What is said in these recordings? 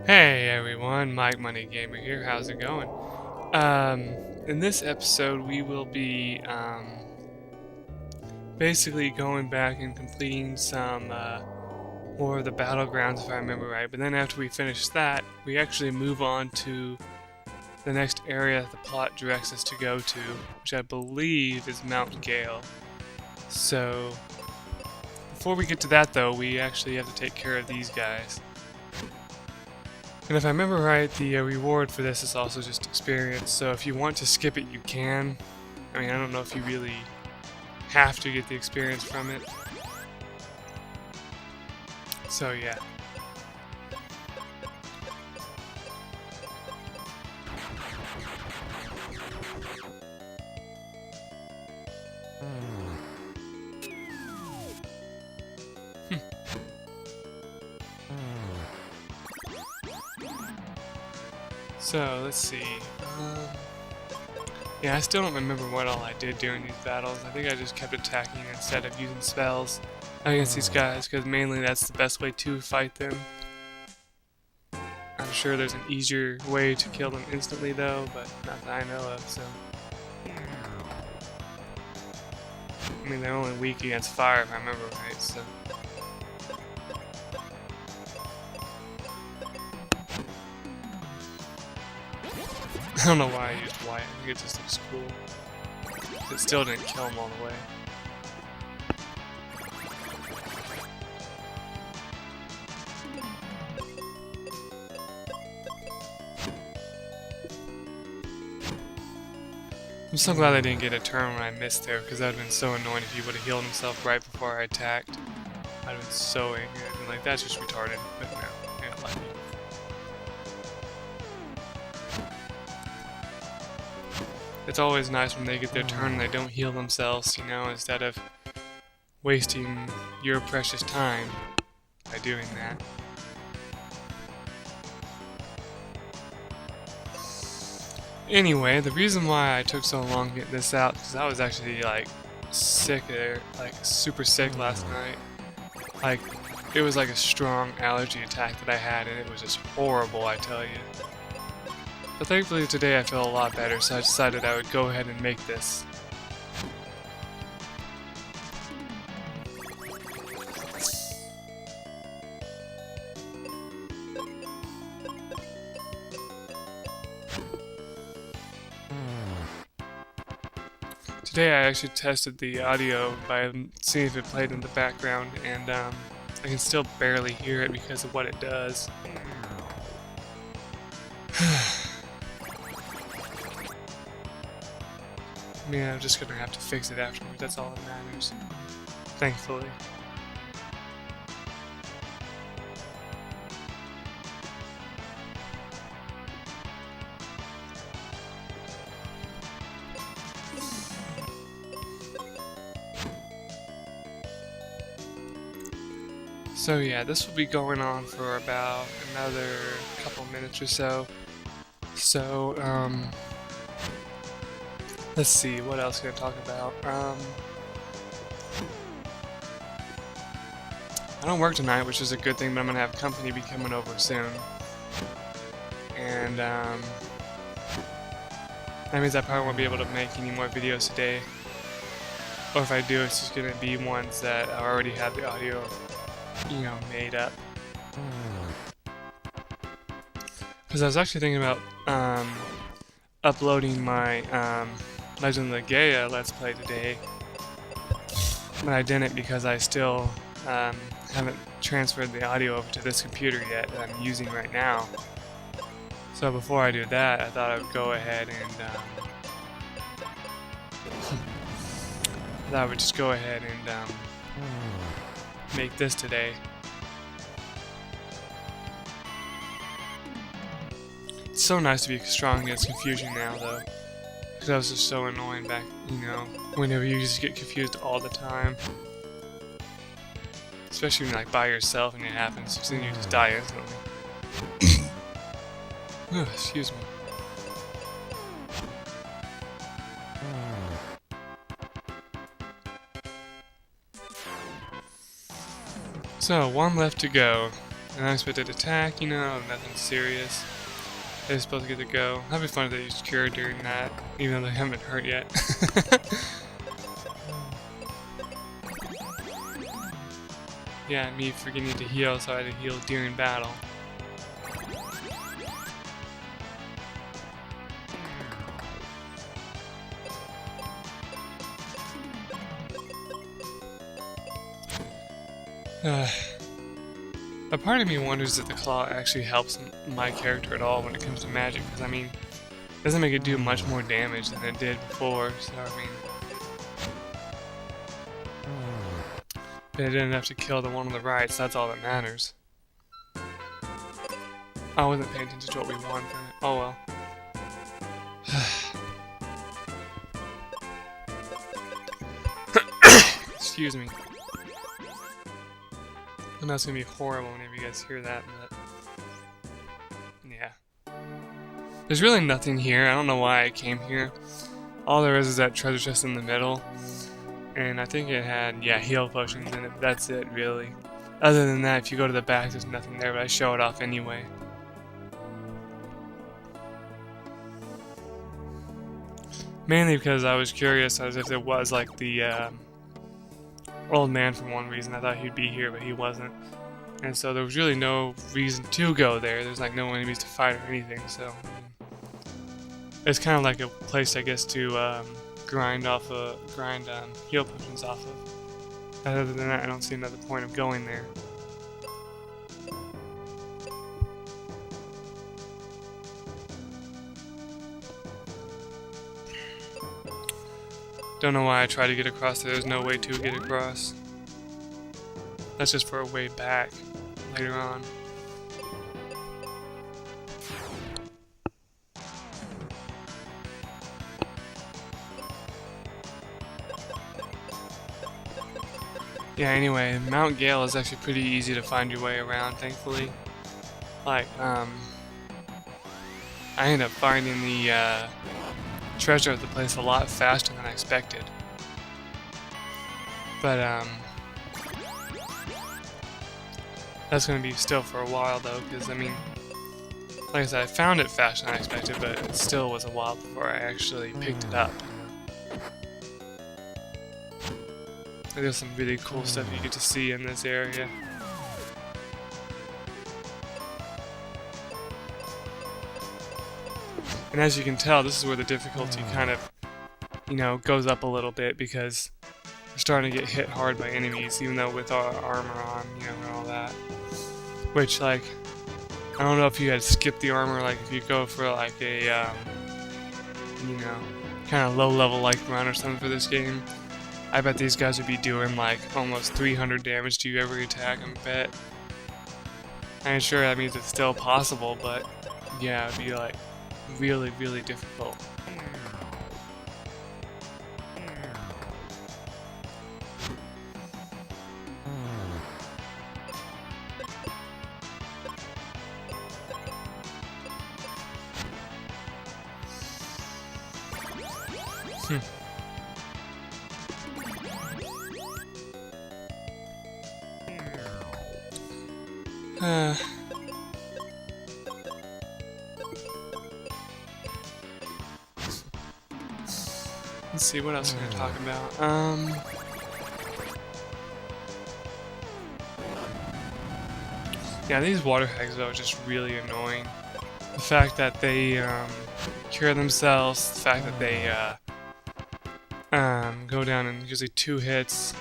Hey everyone, MikeMoneyGMR here. How's it going? In this episode, we will be basically going back and completing some more of the battlegrounds, if I remember right. But then after we finish that, we actually move on to the next area that the plot directs us to go to, which I believe is Mount Gale. So before we get to that, though, we actually have to take care of these guys. And if I remember right, the reward for this is also just experience, so if you want to skip it, you can. I mean, I don't know if you really have to get the experience from it. So, yeah. So, let's see. Yeah, I still don't remember what all I did during these battles. I think I just kept attacking instead of using spells against these guys, because mainly that's the best way to fight them. I'm sure there's an easier way to kill them instantly, though, but not that I know of, so... I mean, they're only weak against fire, if I remember right, so... I don't know why I used white. I think it just looks cool. It still didn't kill him all the way. I'm so glad I didn't get a turn when I missed there, because that would have been so annoying if he would have healed himself right before I attacked. I'd have been so angry. I'd been like, that's just retarded. But no, I got lucky. It's always nice when they get their turn and they don't heal themselves, you know, instead of wasting your precious time by doing that. Anyway, the reason why I took so long to get this out is because I was actually like sick, super sick last night. Like, it was like a strong allergy attack that I had, and it was just horrible, I tell you. But thankfully today I feel a lot better, so I decided I would go ahead and make this. Today I actually tested the audio by seeing if it played in the background, and I can still barely hear it because of what it does. I mean, I'm just gonna have to fix it afterwards, that's all that matters. Thankfully. So yeah, this will be going on for about another couple minutes or so. So, let's see, what else can I talk about? I don't work tonight, which is a good thing, but I'm gonna have company be coming over soon. And, that means I probably won't be able to make any more videos today. Or if I do, it's just gonna be ones that I already have the audio, you know, made up. Because I was actually thinking about, uploading my, Legend of Gale Let's Play today, but I didn't because I still haven't transferred the audio over to this computer yet that I'm using right now. So before I do that, I thought I would go ahead and make this today. It's so nice to be strong against confusion now, though. Because that was just so annoying back, you know, whenever you just get confused all the time. Especially when you're like by yourself and it happens, then you just die instantly. Oh, excuse me. So, one left to go. An unexpected attack, you know, nothing serious. They're supposed to get to go. That'd be fun if they used cure during that, even though they haven't been hurt yet. Yeah, me forgetting to heal, so I had to heal during battle. A part of me wonders if the claw actually helps my character at all when it comes to magic, because I mean, it doesn't make it do much more damage than it did before, so I mean... But it didn't have to kill the one on the right, so that's all that matters. I wasn't paying attention to what we wanted from it. Oh well. Excuse me. I know it's gonna be horrible whenever you guys hear that, but... Yeah. There's really nothing here. I don't know why I came here. All there is that treasure chest in the middle. And I think it had, yeah, heal potions in it. That's it, really. Other than that, if you go to the back, there's nothing there, but I show it off anyway. Mainly because I was curious as if it was like the old man for one reason. I thought he'd be here, but he wasn't. And so there was really no reason to go there. There's like no enemies to fight or anything, so... It's kind of like a place, I guess, to grind heal potions off of. Other than that, I don't see another point of going there. Don't know why I tried to get across there. There's no way to get across. That's just for a way back later on. Yeah, anyway, Mount Gale is actually pretty easy to find your way around, thankfully. Like, I ended up finding the treasure of the place a lot faster than I expected. But, that's gonna be still for a while though, because, I mean, like I said, I found it faster than I expected, but it still was a while before I actually picked it up. There's some really cool stuff you get to see in this area. And as you can tell, this is where the difficulty kind of, you know, goes up a little bit, because we're starting to get hit hard by enemies, even though with our armor on, you know, and all that. Which, like, I don't know if you had skipped the armor, like if you go for like a, you know, kind of low level like run or something for this game, I bet these guys would be doing like almost 300 damage to you every attack, I bet. I ain't sure that means it's still possible, but yeah, it'd be like really, really difficult. Let's see, what else can I talk about? Yeah, these water hags though are just really annoying. The fact that they cure themselves, the fact that they go down in usually 2 hits.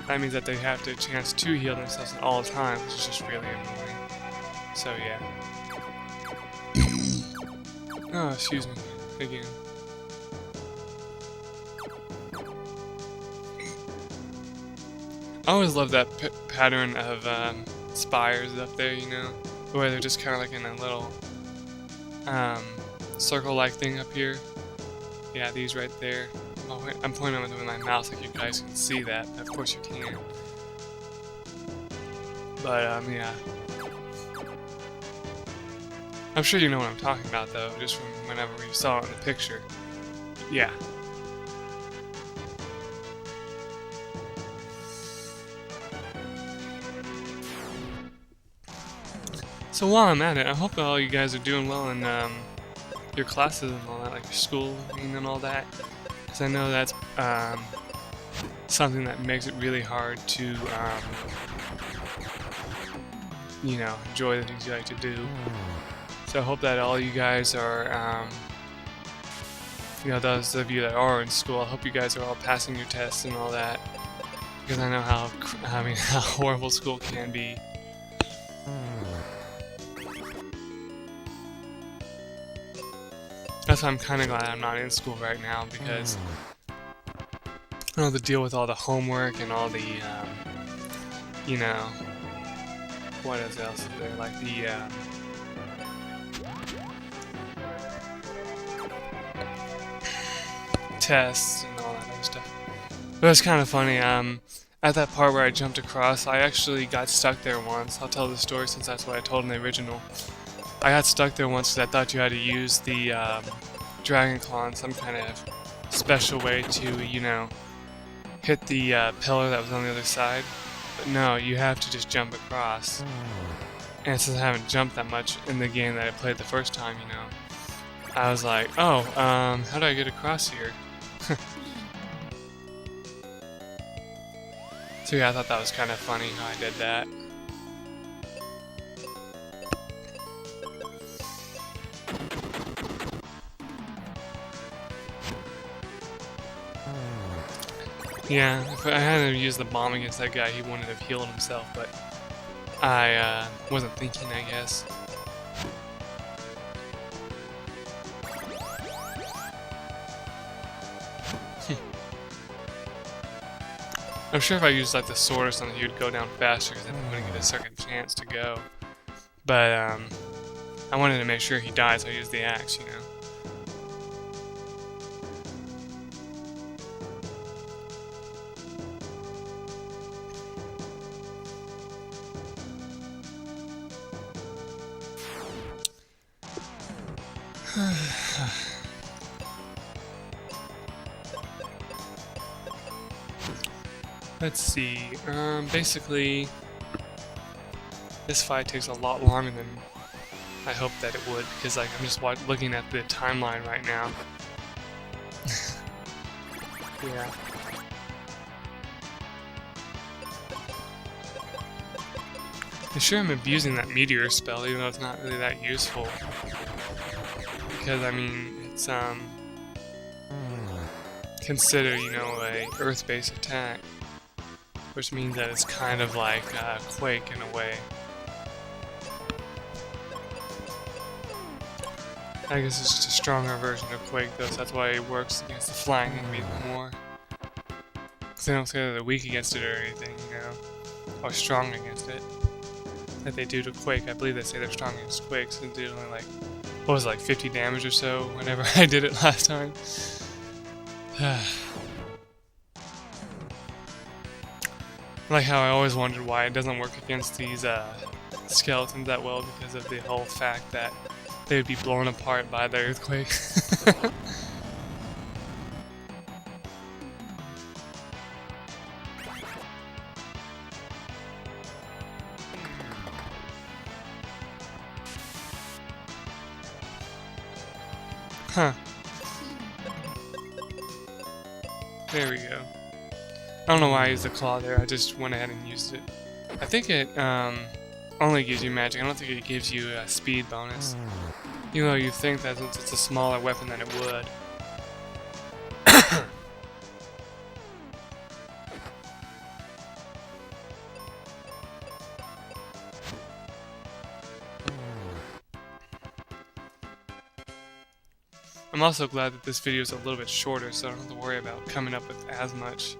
That means that they have the chance to heal themselves at all times, which is just really annoying. So yeah. Oh, excuse me. Again. I always love that pattern of spires up there, you know, where they're just kind of like in a little circle-like thing up here. Yeah, these right there. Oh, wait, I'm pointing them with my mouse like you guys can see that. Of course you can. But yeah. I'm sure you know what I'm talking about though, just from whenever you saw it in the picture. Yeah. So while I'm at it, I hope all you guys are doing well in your classes and all that, like your schooling and all that. Because I know that's something that makes it really hard to, you know, enjoy the things you like to do. So I hope that all you guys are, you know, those of you that are in school, I hope you guys are all passing your tests and all that. Because I know how horrible school can be. That's why I'm kind of glad I'm not in school right now, because I don't have to deal with all the homework and all the, you know, what else is there? Like the, tests and all that other stuff. But it's kind of funny, at that part where I jumped across, I actually got stuck there once. I'll tell the story since that's what I told in the original. I got stuck there once because I thought you had to use the Dragon Claw in some kind of special way to, you know, hit the pillar that was on the other side. But no, you have to just jump across. And since I haven't jumped that much in the game that I played the first time, you know, I was like, oh, how do I get across here? So yeah, I thought that was kind of funny how I did that. Yeah, if I hadn't used the bomb against that guy, he wouldn't have healed himself, but I wasn't thinking, I guess. I'm sure if I used like the sword or something, he would go down faster because then he wouldn't get a second chance to go. But I wanted to make sure he died, so I used the axe, you know. Let's see, basically, this fight takes a lot longer than I hoped that it would, because like I'm just looking at the timeline right now. Yeah. I'm sure I'm abusing that meteor spell, even though it's not really that useful. Because, I mean, it's, considered, you know, a earth-based attack. Which means that it's kind of like Quake in a way. I guess it's just a stronger version of Quake though, so that's why it works against the flying enemy more. Because they don't say that they're weak against it or anything, you know, or strong against it. Like they do to Quake. I believe they say they're strong against Quake, so they do only like, what was it, like 50 damage or so whenever I did it last time. Like how I always wondered why it doesn't work against these skeletons that well, because of the whole fact that they would be blown apart by the earthquake. Huh. There we go. I don't know why I used the claw there, I just went ahead and used it. I think it only gives you magic, I don't think it gives you a speed bonus. Even though you think that since it's a smaller weapon than it would. I'm also glad that this video is a little bit shorter, so I don't have to worry about coming up with as much,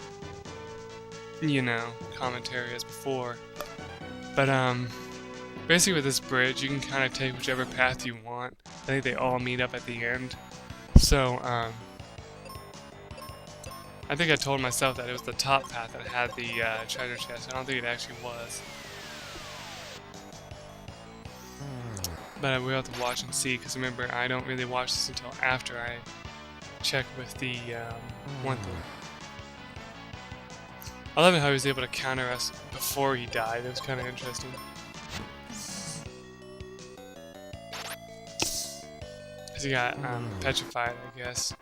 you know, commentary as before. But basically with this bridge, you can kind of take whichever path you want. I think they all meet up at the end. So I think I told myself that it was the top path that had the treasure chest. I don't think it actually was. But we'll have to watch and see, because remember, I don't really watch this until after I check with the one thing. I love it how he was able to counter us before he died. It was kind of interesting. Because he got petrified, I guess.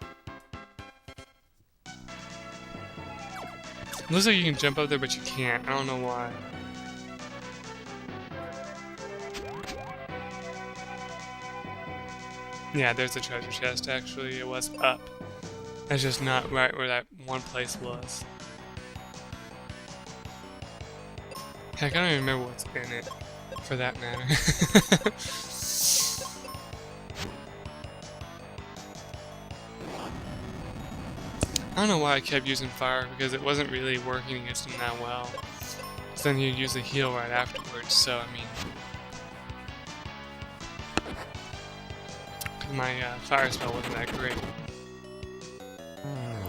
It looks like you can jump up there, but you can't. I don't know why. Yeah, there's the treasure chest, actually. It was up. That's just not right where that one place was. Heck, I don't even remember what's in it, for that matter. I don't know why I kept using fire, because it wasn't really working against him that well. Because then he'd usually heal right afterwards, so I mean... my fire spell wasn't that great.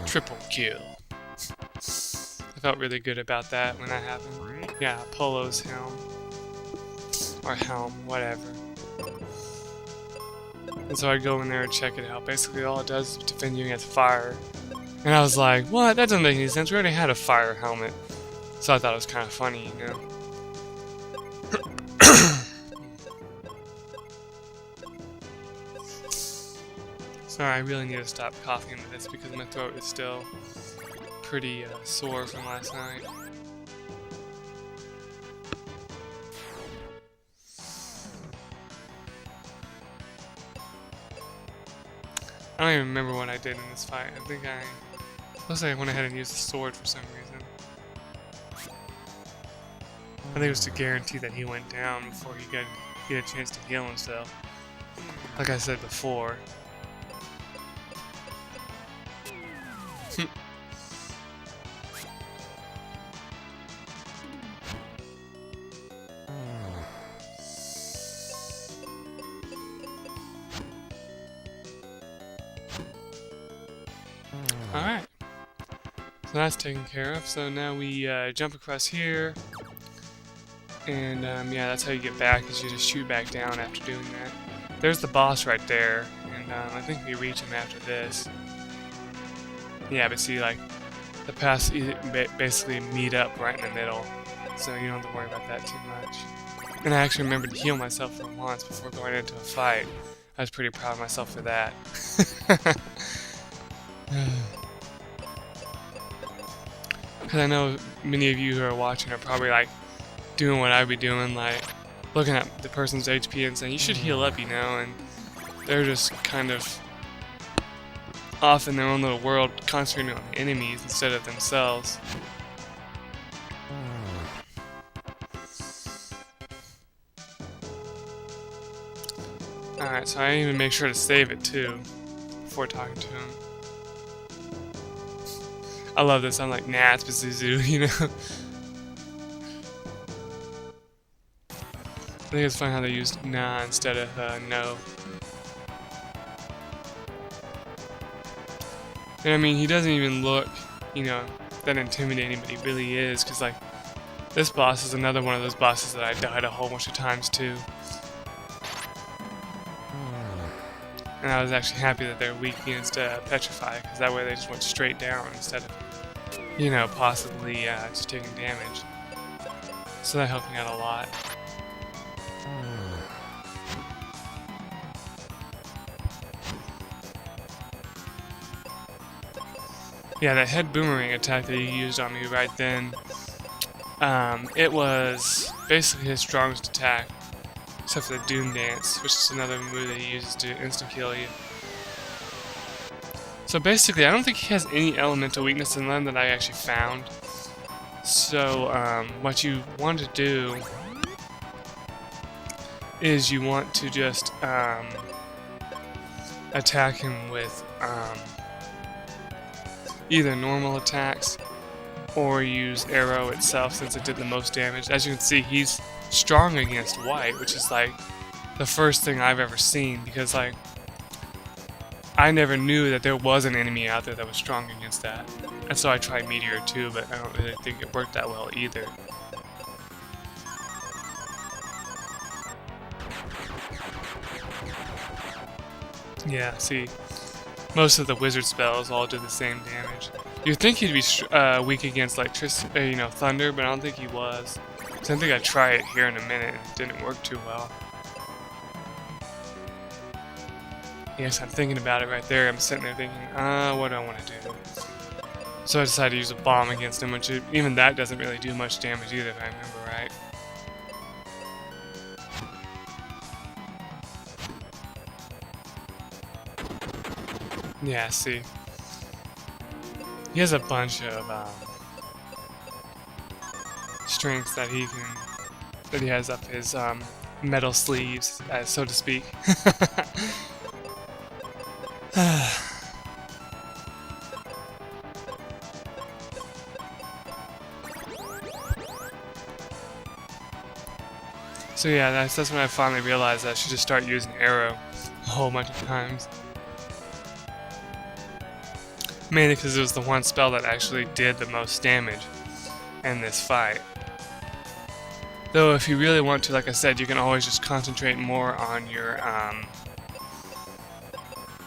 Triple kill. I felt really good about that when that happened. Yeah, Polo's helm. Or helm, whatever. And so I'd go in there and check it out. Basically all it does is defend you against fire. And I was like, what? That doesn't make any sense. We already had a fire helmet. So I thought it was kind of funny, you know. Sorry, I really need to stop coughing with this because my throat is still pretty sore from last night. I don't even remember what I did in this fight. I think looks like I went ahead and used the sword for some reason. I think it was to guarantee that he went down before he could get a chance to heal himself. Like I said before. Alright, so that's taken care of. So now we jump across here, and yeah, that's how you get back, is you just shoot back down after doing that. There's the boss right there, and I think we reach him after this. Yeah, but see, like, the paths basically meet up right in the middle, so you don't have to worry about that too much. And I actually remembered to heal myself for once before going into a fight. I was pretty proud of myself for that. Because I know many of you who are watching are probably like doing what I'd be doing, like looking at the person's HP and saying, you should heal up, you know, and they're just kind of off in their own little world, concentrating on the enemies instead of themselves. Alright, so I even make sure to save it too before talking to him. I love this. I'm like, nah, it's Pazuzu, you know? I think it's funny how they used nah instead of no. And I mean, he doesn't even look, you know, that intimidating, but he really is, because like, this boss is another one of those bosses that I died a whole bunch of times to. And I was actually happy that they're weak against Petrify, because that way they just went straight down instead of, you know, possibly just taking damage. So that helped me out a lot. Yeah, that head boomerang attack that he used on me right then, it was basically his strongest attack, except for the Doom Dance, which is another move that he uses to insta-kill you. So basically, I don't think he has any elemental weakness in them that I actually found. So, what you want to do is you want to just attack him with either normal attacks or use arrow itself, since it did the most damage. As you can see, he's strong against white, which is like the first thing I've ever seen, because like I never knew that there was an enemy out there that was strong against that. And so I tried Meteor too, but I don't really think it worked that well either. Yeah, see, most of the wizard spells all do the same damage. You'd think he'd be weak against electricity, you know, thunder, but I don't think he was. So I think I'd try it here in a minute, and it didn't work too well. Yes, I'm thinking about it right there. I'm sitting there thinking, what do I want to do? So I decided to use a bomb against him, which even that doesn't really do much damage either, if I remember right. Yeah, see. He has a bunch of strengths that he has up his metal sleeves, so to speak. So yeah, that's when I finally realized that I should just start using arrow a whole bunch of times. Mainly because it was the one spell that actually did the most damage in this fight. Though if you really want to, like I said, you can always just concentrate more on your,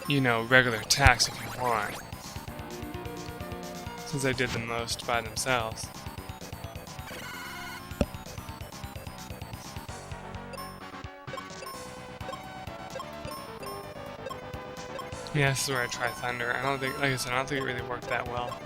you know, regular attacks if you want. Since they did the most by themselves. Yeah, this is where I try Thunder. I don't think, like I said, I don't think it really worked that well.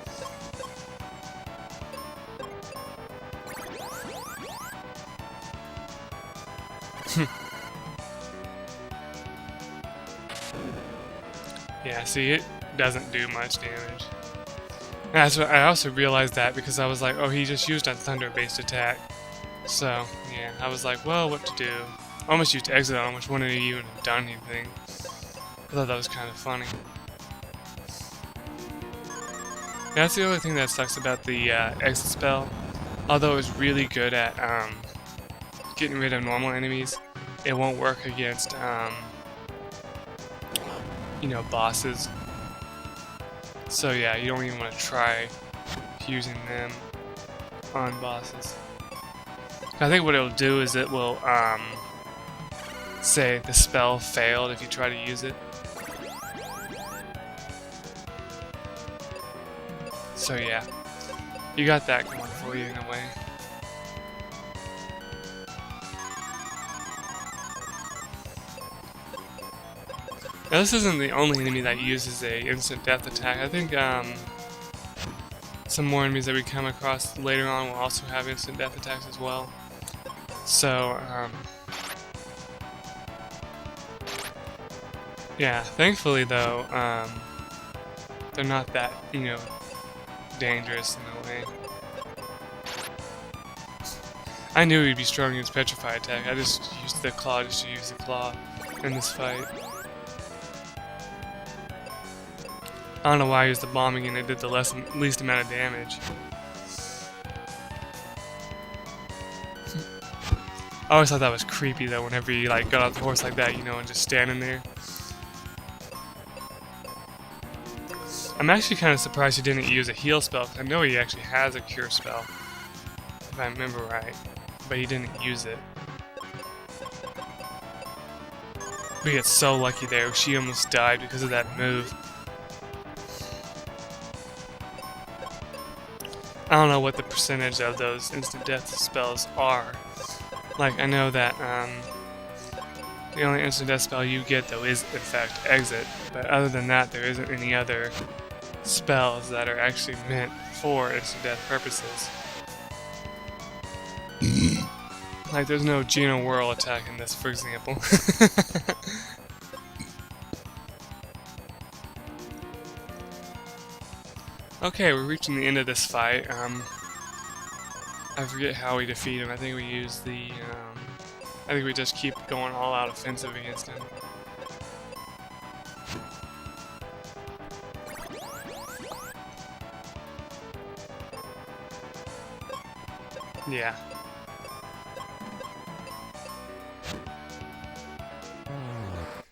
Yeah, see, it doesn't do much damage. That's what I also realized that because I was like, oh, he just used a Thunder-based attack. So, yeah, I was like, well, what to do? I almost used Exit on him, which wouldn't have even done anything. I thought that was kind of funny. Yeah, that's the only thing that sucks about the Exit spell. Although it's really good at getting rid of normal enemies, it won't work against, you know, bosses. So yeah, you don't even want to try using them on bosses. I think what it'll do is it will, say the spell failed if you try to use it. So yeah, you got that going for you in a way. Now this isn't the only enemy that uses a instant death attack. I think some more enemies that we come across later on will also have instant death attacks as well. So yeah, thankfully though, they're not that, you know, dangerous in a way. I knew he'd be strong against Petrify attack. I just used the claw just to use the claw in this fight. I don't know why I used the bombing and it did the least amount of damage. I always thought that was creepy though, whenever you like got off the horse like that, you know, and just standing there. I'm actually kind of surprised he didn't use a heal spell, because I know he actually has a cure spell, if I remember right, but he didn't use it. We get so lucky there, she almost died because of that move. I don't know what the percentage of those instant death spells are. Like, I know that the only instant death spell you get though is in fact Exit, but other than that there isn't any other spells that are actually meant for instant death purposes. Like there's no Geno Whirl attack in this, for example. Okay, we're reaching the end of this fight. I forget how we defeat him. I think we use the, I think we just keep going all out offensive against him. Yeah.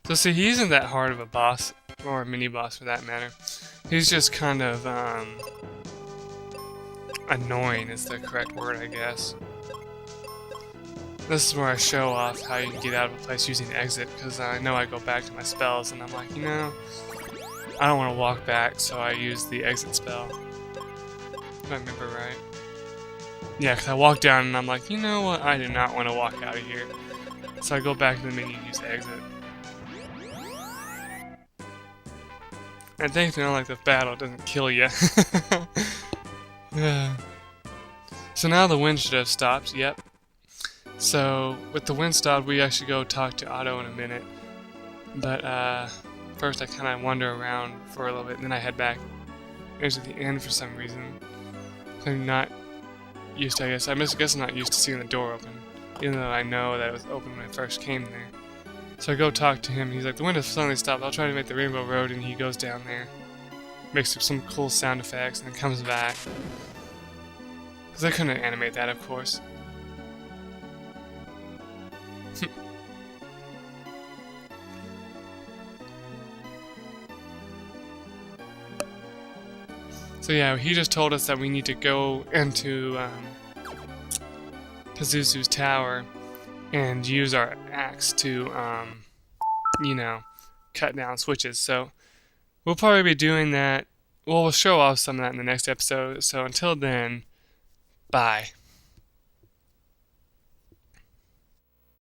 So see, he isn't that hard of a boss, or a mini-boss for that matter. He's just kind of, annoying is the correct word, I guess. This is where I show off how you can get out of a place using Exit, because I know I go back to my spells, and I'm like, you know, I don't want to walk back, so I use the Exit spell. If I remember right. Yeah, because I walk down, and I'm like, you know what, I do not want to walk out of here. So I go back to the menu and use Exit. And thankfully, unlike the battle, it doesn't kill you. Yeah. So now the wind should have stopped. Yep. So with the wind stopped, we actually go talk to Otto in a minute. But first I kind of wander around for a little bit, and then I head back. There's at the end for some reason. I'm not used to, I guess I'm not used to seeing the door open, even though I know that it was open when I first came there. So I go talk to him. He's like, the wind has suddenly stopped. I'll try to make the Rainbow Road, and he goes down there, makes some cool sound effects, and then comes back. Because I couldn't animate that, of course. So yeah, he just told us that we need to go into Pazuzu's tower and use our axe to, you know, cut down switches. So we'll probably be doing that. Well, we'll show off some of that in the next episode. So until then, bye.